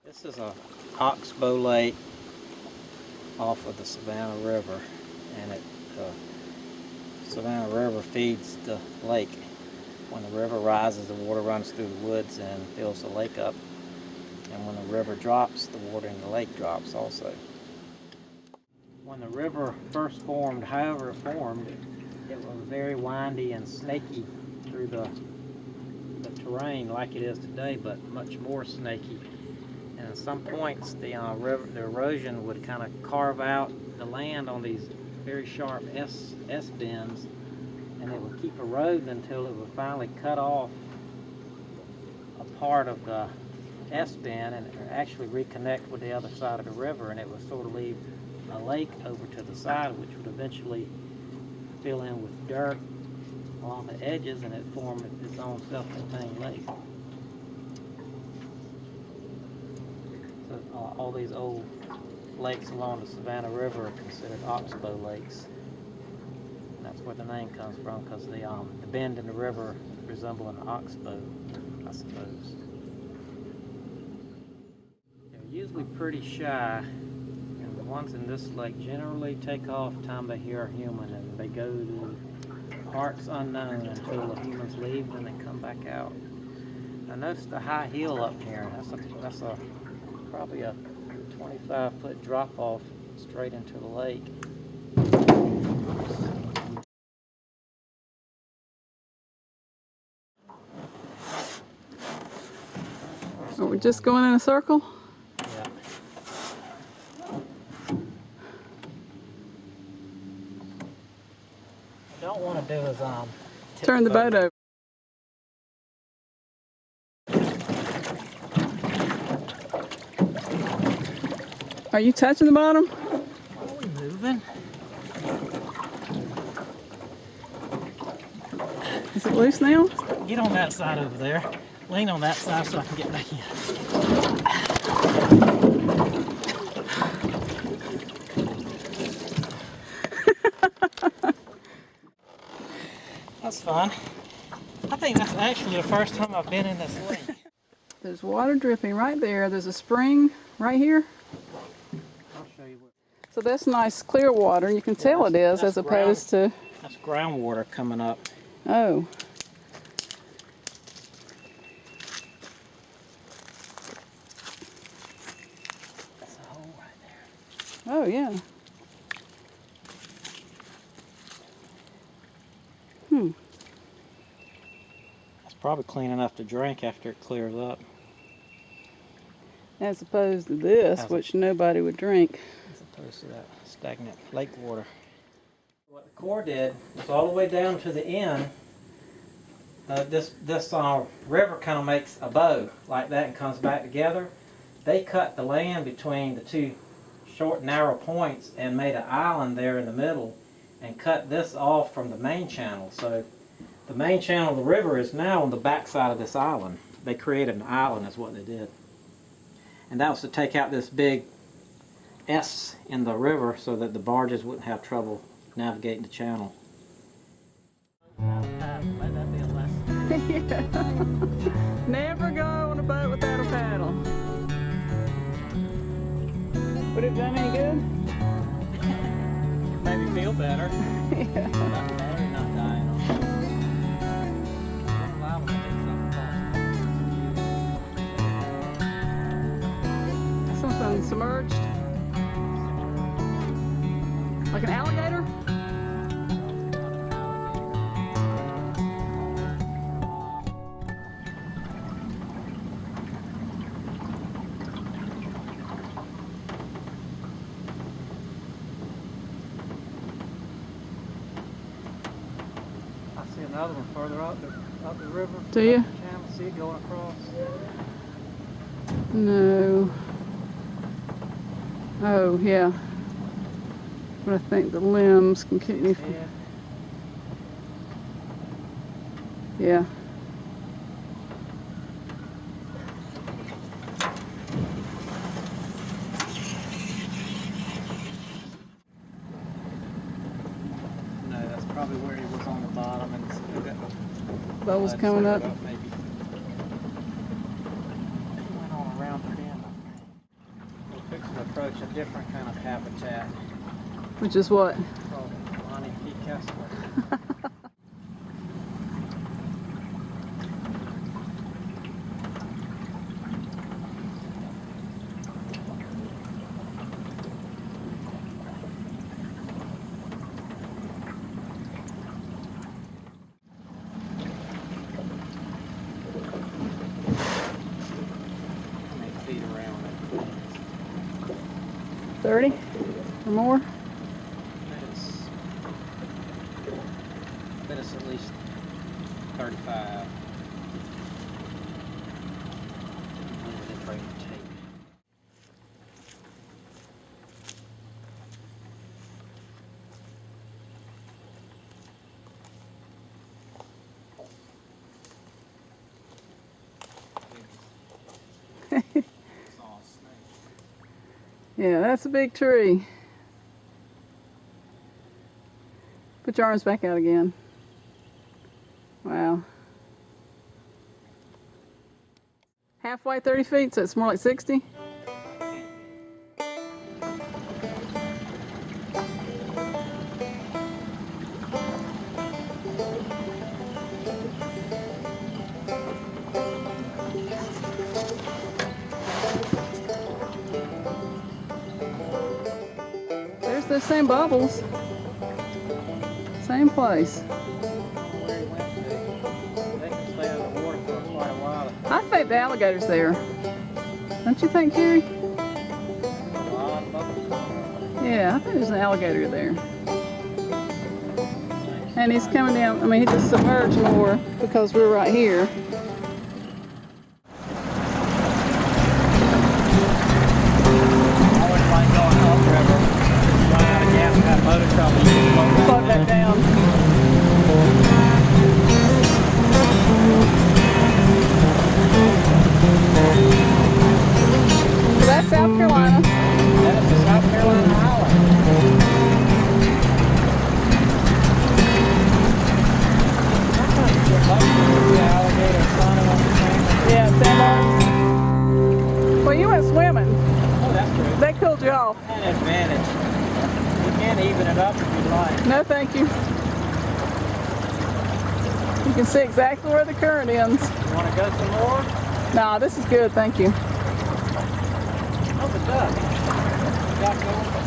This is a oxbow lake off of the Savannah River, and Savannah River feeds the lake. When the river rises, the water runs through the woods and fills the lake up, and when the river drops, the water in the lake drops also. When the river first formed, however it formed, it was very windy and snaky through the terrain like it is today, but much more snaky. And at some points, the erosion would kind of carve out the land on these very sharp S-bends, and it would keep eroding until it would finally cut off a part of the S-bend and actually reconnect with the other side of the river, and it would sort of leave a lake over to the side, which would eventually fill in with dirt along the edges, and it formed its own self-contained lake. So all these old lakes along the Savannah River are considered oxbow lakes. And that's where the name comes from, because the bend in the river resemble an oxbow, I suppose. They're usually pretty shy, and the ones in this lake generally take off time they hear a human, and they go to parts unknown until the humans leave, and they come back out. I noticed a high hill up here. That's probably a 25-foot drop off straight into the lake. Are we just going in a circle? Yeah. What I don't want to do is Turn the boat over. Are you touching the bottom? Are we moving? Is it loose now? Get on that side over there. Lean on that side so I can get back in. That's fun. I think that's actually the first time I've been in this lake. There's water dripping right there. There's a spring right here. I'll show you what. So that's nice clear water, and you can tell it is as opposed to... That's groundwater coming up. Oh. That's a hole right there. Oh, yeah. It's probably clean enough to drink after it clears up. As opposed to this, which nobody would drink. As opposed to that stagnant lake water. What the Corps did was all the way down to the end. This river kind of makes a bow like that and comes back together. They cut the land between the two short, narrow points and made an island there in the middle and cut this off from the main channel. So the main channel of the river is now on the back side of this island. They created an island is what they did. And that was to take out this big S in the river so that the barges wouldn't have trouble navigating the channel. Let that be a lesson. Yeah. Never go on a boat without a paddle. Would it have done any good? Made me feel better. Yeah. Not better, not dying on Something submerged? Like an alligator? I see another one further up the river. Do you? Channel. See it going across. No. Oh, yeah. But I think the limbs can keep me from... Yeah. No, that's probably where he was on the bottom and still got the Bubbles coming up. Maybe. different kind of habitat Which is what? called Lonnie P. Kessler. How many feet around it? 30 or more? Bet it's at least 35. Under the frame of tape. Saw a snake. Yeah, that's a big tree. Put your arms back out again. Wow. Halfway 30 feet, so it's more like 60? There's those same bubbles. Same place. Where he went to. They can stay under the water for quite a while. I think the alligator's there. Don't you think, Kerry? A lot of bubbles. Yeah, I think there's an alligator there. And he's coming down, I mean, he just submerged more because we're right here. I wouldn't mind going upriver. Run out of gas and have motor trouble. You can Slow back down. So that's South Carolina. That is the South Carolina Highway. The alligator climbing on the train. Yeah, sandbars. Well, you went swimming. Oh, that's good. They cooled you off. An advantage. You can even it up if you'd like. No, thank you. You can see exactly where the current ends. You want to go some more? Nah, this is good, thank you. Oh, the duck. Duck going